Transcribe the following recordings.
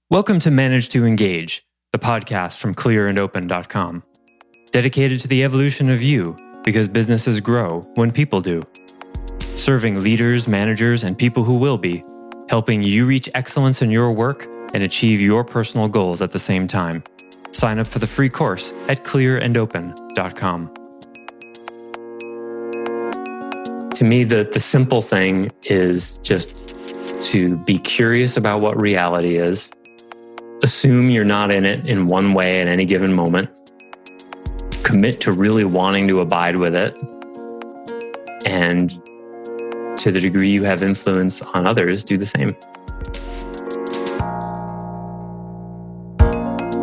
Welcome to Manage to Engage, the podcast from clearandopen.com, dedicated to the evolution of you because businesses grow when people do. Serving leaders, managers, and people who will be, helping you reach excellence in your work and achieve your personal goals at the same time. Sign up for the free course at clearandopen.com. To me, the simple thing is just to be curious about what reality is. Assume you're not in it in one way at any given moment. Commit to really wanting to abide with it. And to the degree you have influence on others, do the same.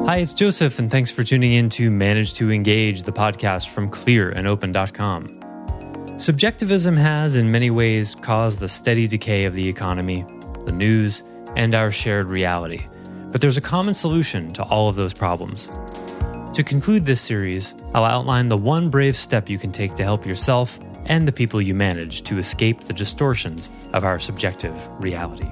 Hi, it's Joseph, and thanks for tuning in to Manage to Engage, the podcast from clearandopen.com. Subjectivism has, in many ways, caused the steady decay of the economy, the news, and our shared reality. But there's a common solution to all of those problems. To conclude this series, I'll outline the one brave step you can take to help yourself and the people you manage to escape the distortions of our subjective reality.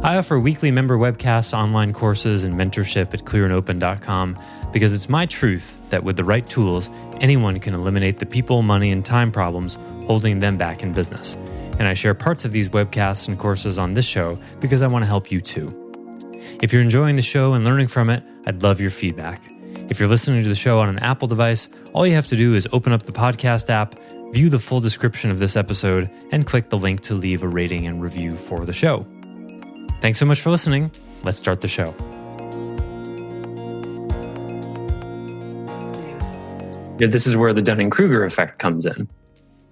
I offer weekly member webcasts, online courses, and mentorship at clearandopen.com because it's my truth that with the right tools, anyone can eliminate the people, money, and time problems holding them back in business. And I share parts of these webcasts and courses on this show because I want to help you too. If you're enjoying the show and learning from it, I'd love your feedback. If you're listening to the show on an Apple device, all you have to do is open up the podcast app, view the full description of this episode, and click the link to leave a rating and review for the show. Thanks so much for listening. Let's start the show. This is where the Dunning-Kruger effect comes in,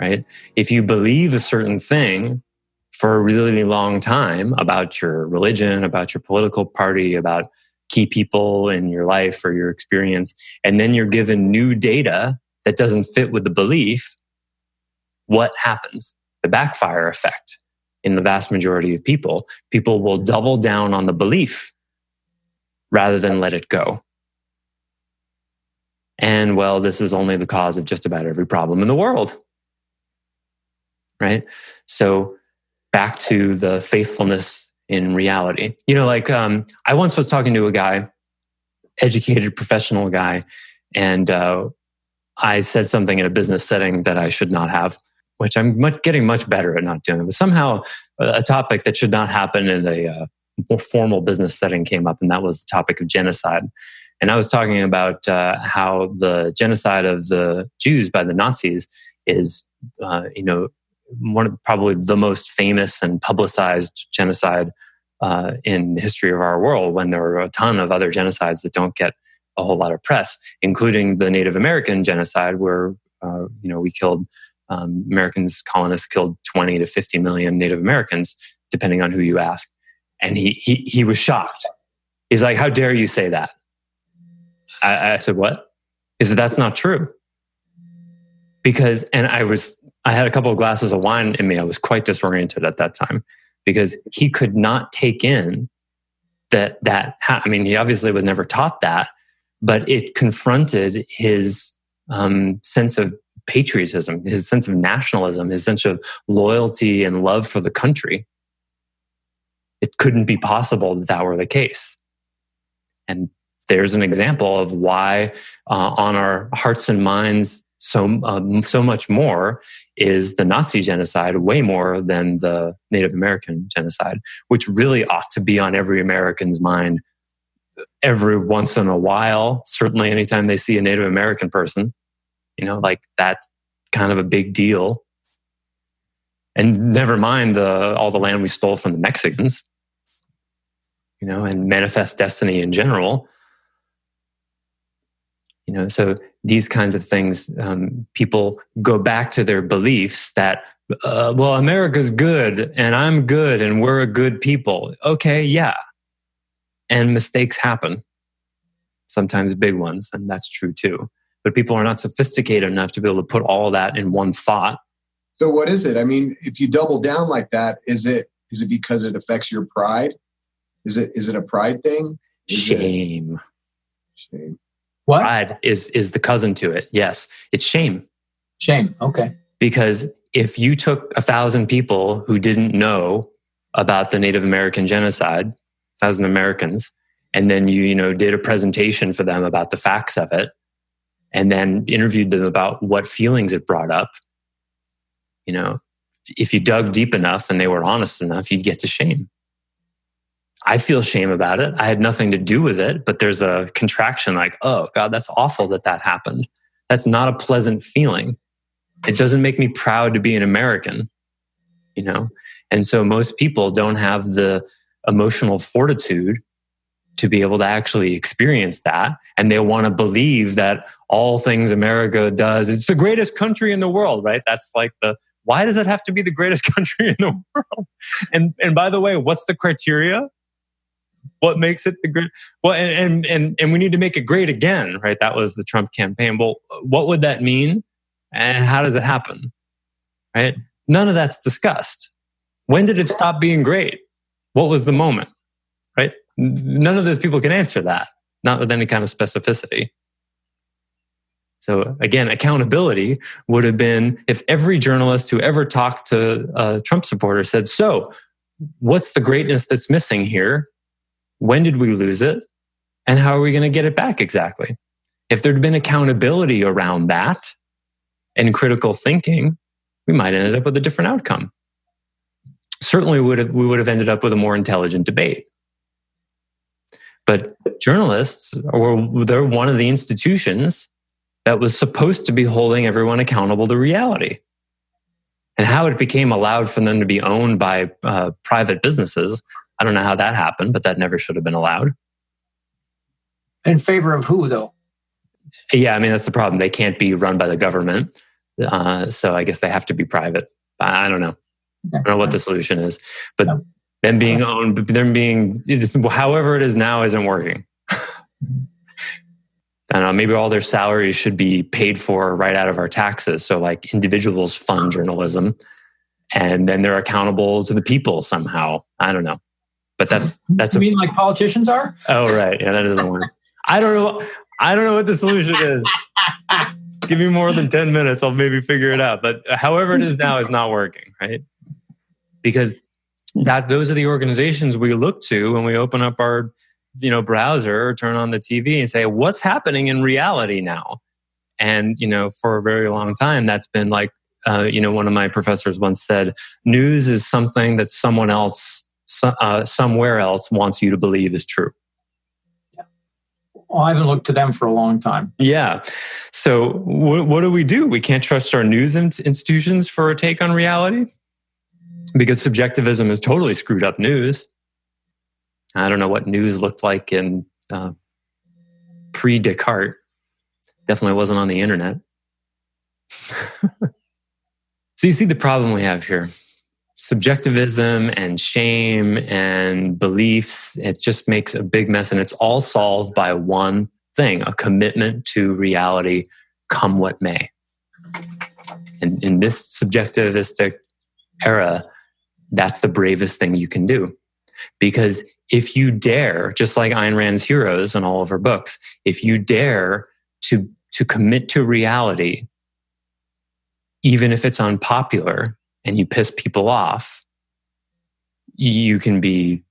right? If you believe a certain thing for a really long time about your religion, about your political party, about key people in your life or your experience, and then you're given new data that doesn't fit with the belief, what happens? The backfire effect. In the vast majority of people will double down on the belief rather than let it go. And well, this is only the cause of just about every problem in the world, right? So back to the faithfulness in reality. I once was talking to a guy, educated professional guy, and I said something in a business setting that I should not have, which I'm getting much better at not doing. But somehow a topic that should not happen in a more formal business setting came up, and that was the topic of genocide. And I was talking about how the genocide of the Jews by the Nazis is, one of probably the most famous and publicized genocide in the history of our world, when there were a ton of other genocides that don't get a whole lot of press, including the Native American genocide, where we killed Americans, colonists killed 20 to 50 million Native Americans, depending on who you ask. And he was shocked. He's like, "How dare you say that?" I said, "What?" He said, "That's not true." I had a couple of glasses of wine in me. I was quite disoriented at that time because he could not take in that. He obviously was never taught that, but it confronted his sense of patriotism, his sense of nationalism, his sense of loyalty and love for the country. It couldn't be possible that were the case. And there's an example of why on our hearts and minds so much more is the Nazi genocide, way more than the Native American genocide, which really ought to be on every American's mind every once in a while. Certainly anytime they see a Native American person, that's kind of a big deal. And never mind all the land we stole from the Mexicans, and manifest destiny in general. So these kinds of things, people go back to their beliefs that, America's good and I'm good and we're a good people. Okay, yeah. And mistakes happen, sometimes big ones, and that's true too. But people are not sophisticated enough to be able to put all that in one thought. So what is it? If you double down like that, is it because it affects your pride? Is it a pride thing? Shame. What? Pride is the cousin to it. Yes, it's shame. Shame. Okay. Because if you took 1,000 people who didn't know about the Native American genocide, 1,000 Americans, and then you did a presentation for them about the facts of it, and then interviewed them about what feelings it brought up, if you dug deep enough and they were honest enough, you'd get to shame. I feel shame about it. I had nothing to do with it, but there's a contraction like, oh God, that's awful that happened. That's not a pleasant feeling. It doesn't make me proud to be an American, And so most people don't have the emotional fortitude to be able to actually experience that. And they want to believe that all things America does, it's the greatest country in the world, right? That's like why does it have to be the greatest country in the world? And by the way, what's the criteria? What makes it the great? Well, and we need to make it great again, right? That was the Trump campaign. Well, what would that mean? And how does it happen? Right? None of that's discussed. When did it stop being great? What was the moment? Right? None of those people can answer that, not with any kind of specificity. So again, accountability would have been if every journalist who ever talked to a Trump supporter said, so what's the greatness that's missing here? When did we lose it? And how are we going to get it back exactly? If there'd been accountability around that and critical thinking, we might have ended up with a different outcome. Certainly we would have ended up with a more intelligent debate. But journalists, they're one of the institutions that was supposed to be holding everyone accountable to reality. And how it became allowed for them to be owned by private businesses, I don't know how that happened, but that never should have been allowed. In favor of who, though? Yeah, that's the problem. They can't be run by the government. So I guess they have to be private. I don't know. I don't know what the solution is. But them being owned, however it is now isn't working. I don't know, maybe all their salaries should be paid for right out of our taxes. So like individuals fund journalism and then they're accountable to the people somehow. I don't know. But that's you mean like politicians are? Oh, right. Yeah, that doesn't work. I don't know what the solution is. Give me more than 10 minutes. I'll maybe figure it out. But however it is now is not working, right? Because those are the organizations we look to when we open up our browser or turn on the TV and say, what's happening in reality now? And, for a very long time, that's been like, one of my professors once said, news is something that someone else, somewhere else wants you to believe is true. Yeah. Well, I haven't looked to them for a long time. Yeah. So what do? We can't trust our news institutions for a take on reality because subjectivism has totally screwed up news. I don't know what news looked like in pre-Descartes. Definitely wasn't on the internet. So you see the problem we have here. Subjectivism and shame and beliefs, it just makes a big mess. And it's all solved by one thing, a commitment to reality, come what may. And in this subjectivistic era, that's the bravest thing you can do. Because if you dare, just like Ayn Rand's Heroes and all of her books, if you dare to commit to reality, even if it's unpopular and you piss people off, you can be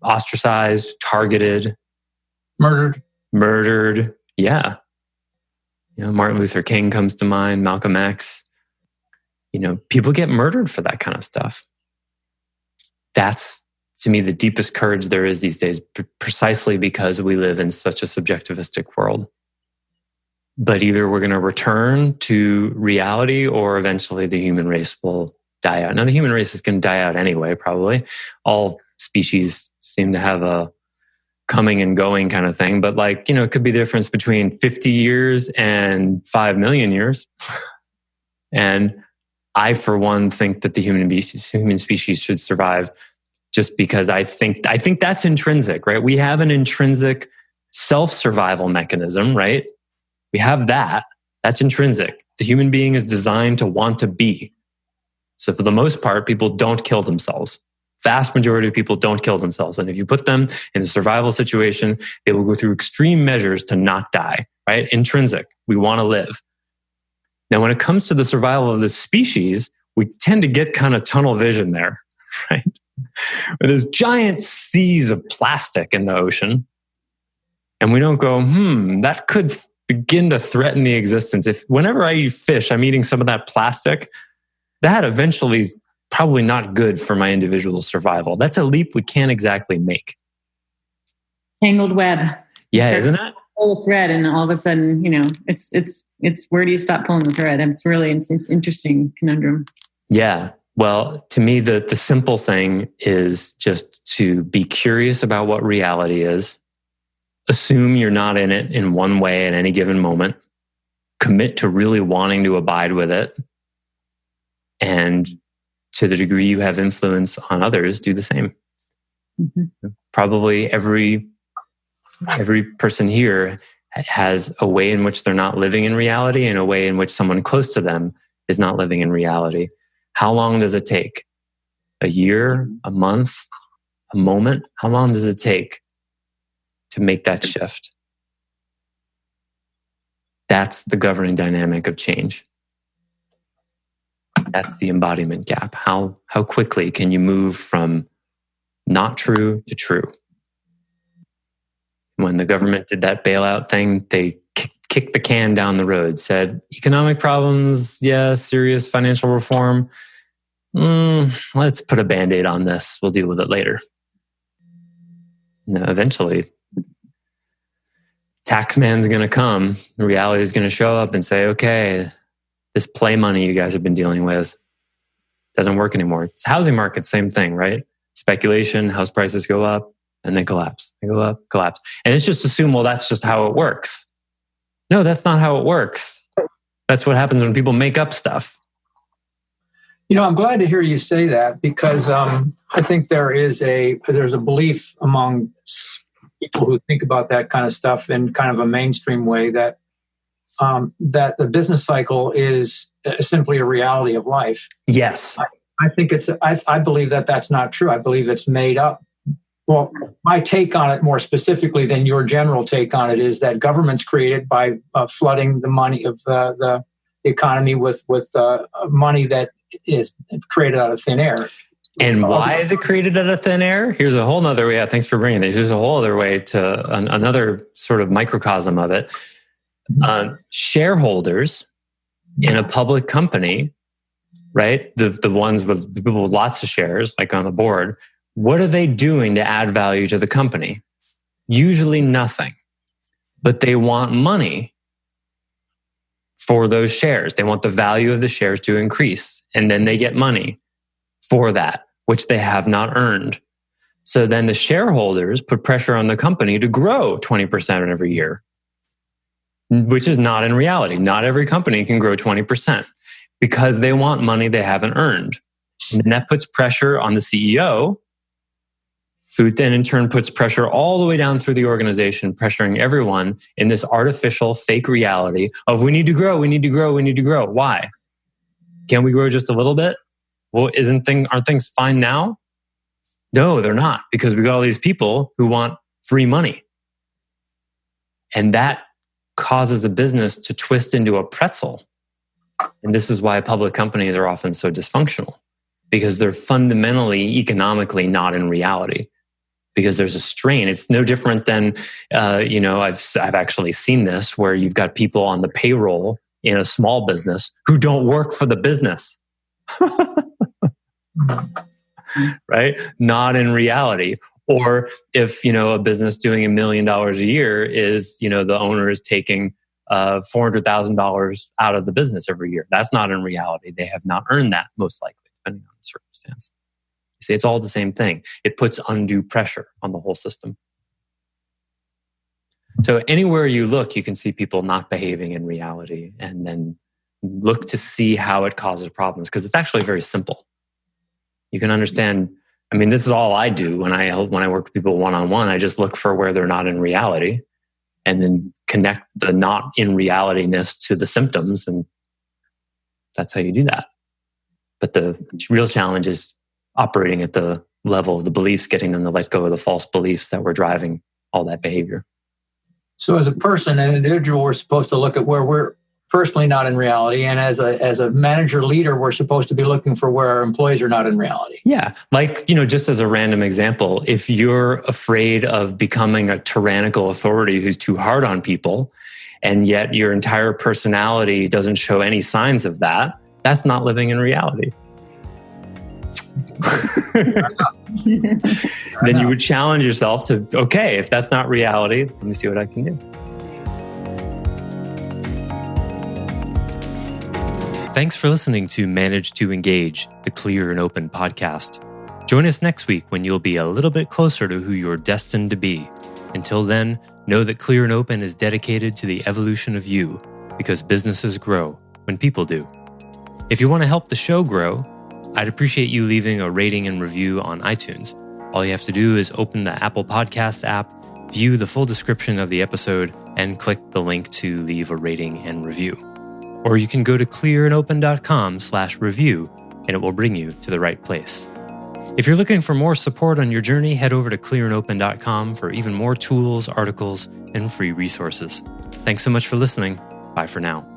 ostracized, targeted, murdered. Yeah. Martin Luther King comes to mind, Malcolm X. People get murdered for that kind of stuff. That's, to me, the deepest courage there is these days, precisely because we live in such a subjectivistic world. But either we're going to return to reality or eventually the human race will die out. Now, the human race is going to die out anyway, probably. All species seem to have a coming and going kind of thing. But it could be the difference between 50 years and 5 million years. And I, for one, think that the human species should survive just because I think that's intrinsic, right? We have an intrinsic self-survival mechanism, right? We have that. That's intrinsic. The human being is designed to want to be. So for the most part, people don't kill themselves. Vast majority of people don't kill themselves. And if you put them in a survival situation, they will go through extreme measures to not die, right? Intrinsic. We want to live. Now, when it comes to the survival of the species, we tend to get kind of tunnel vision there, right? There's giant seas of plastic in the ocean. And we don't go, that could begin to threaten the existence. If whenever I eat fish, I'm eating some of that plastic, that eventually is probably not good for my individual survival. That's a leap we can't exactly make. Tangled web. Yeah, isn't it? Pull a thread, and all of a sudden, it's where do you stop pulling the thread? And it's really an interesting conundrum. Yeah. Well, to me, the simple thing is just to be curious about what reality is. Assume you're not in it in one way at any given moment. Commit to really wanting to abide with it. And to the degree you have influence on others, do the same. Mm-hmm. Probably every person here has a way in which they're not living in reality and a way in which someone close to them is not living in reality. How long does it take? A year, a month, a moment? How long does it take to make that shift? That's the governing dynamic of change. That's the embodiment gap. How quickly can you move from not true to true? When the government did that bailout thing, they kicked the can down the road, said, economic problems, yes, serious financial reform. Let's put a Band-Aid on this. We'll deal with it later. Eventually, taxman's going to come. Reality is going to show up and say, okay, this play money you guys have been dealing with doesn't work anymore. It's housing market, same thing, right? Speculation, house prices go up and they collapse. They go up, collapse. And it's just assume, well, that's just how it works. No, that's not how it works. That's what happens when people make up stuff. I'm glad to hear you say that, because I think there's a belief among people who think about that kind of stuff in kind of a mainstream way that the business cycle is simply a reality of life. Yes. I think I believe that that's not true. I believe it's made up. Well, my take on it, more specifically than your general take on it, is that government's created by flooding the money of the economy with money that is created out of thin air. And why is it created out of thin air? Here's a whole other way. Yeah, thanks for bringing this. Here's a whole other way to another sort of microcosm of it. Shareholders in a public company, right? The ones with the people with lots of shares, like on the board, what are they doing to add value to the company? Usually nothing, but they want money for those shares. They want the value of the shares to increase, and then they get money for that, which they have not earned. So then the shareholders put pressure on the company to grow 20% every year, which is not in reality. Not every company can grow 20% because they want money they haven't earned. And then that puts pressure on the CEO, who then in turn puts pressure all the way down through the organization, pressuring everyone in this artificial fake reality of we need to grow, we need to grow, we need to grow. Why? Can't we grow just a little bit? Well, aren't things fine now? No, they're not, because we got all these people who want free money. And that causes a business to twist into a pretzel. And this is why public companies are often so dysfunctional, because they're fundamentally economically not in reality. Because there's a strain. It's no different than, I've actually seen this where you've got people on the payroll in a small business who don't work for the business. Right? Not in reality. Or if, a business doing $1 million a year is, the owner is taking $400,000 out of the business every year. That's not in reality. They have not earned that, most likely, depending on the circumstance. You see, it's all the same thing. It puts undue pressure on the whole system. So anywhere you look, you can see people not behaving in reality, and then look to see how it causes problems, because it's actually very simple. You can understand. I mean, this is all I do when I work with people one-on-one. I just look for where they're not in reality, and then connect the not in reality-ness to the symptoms, and that's how you do that. But the real challenge is operating at the level of the beliefs, getting them to let go of the false beliefs that were driving all that behavior. So as a person, an individual, we're supposed to look at where we're personally not in reality, and as a manager leader, we're supposed to be looking for where our employees are not in reality. Yeah. Like, just as a random example, if you're afraid of becoming a tyrannical authority who's too hard on people, and yet your entire personality doesn't show any signs of that, that's not living in reality. Then you would challenge yourself to, okay, if that's not reality, let me see what I can do. Thanks for listening to Manage to Engage, the Clear and Open podcast. Join us next week when you'll be a little bit closer to who you're destined to be. Until then, know that Clear and Open is dedicated to the evolution of you, because businesses grow when people do. If you want to help the show grow, I'd appreciate you leaving a rating and review on iTunes. All you have to do is open the Apple Podcasts app, view the full description of the episode, and click the link to leave a rating and review. Or you can go to clearandopen.com/review and it will bring you to the right place. If you're looking for more support on your journey, head over to clearandopen.com for even more tools, articles, and free resources. Thanks so much for listening. Bye for now.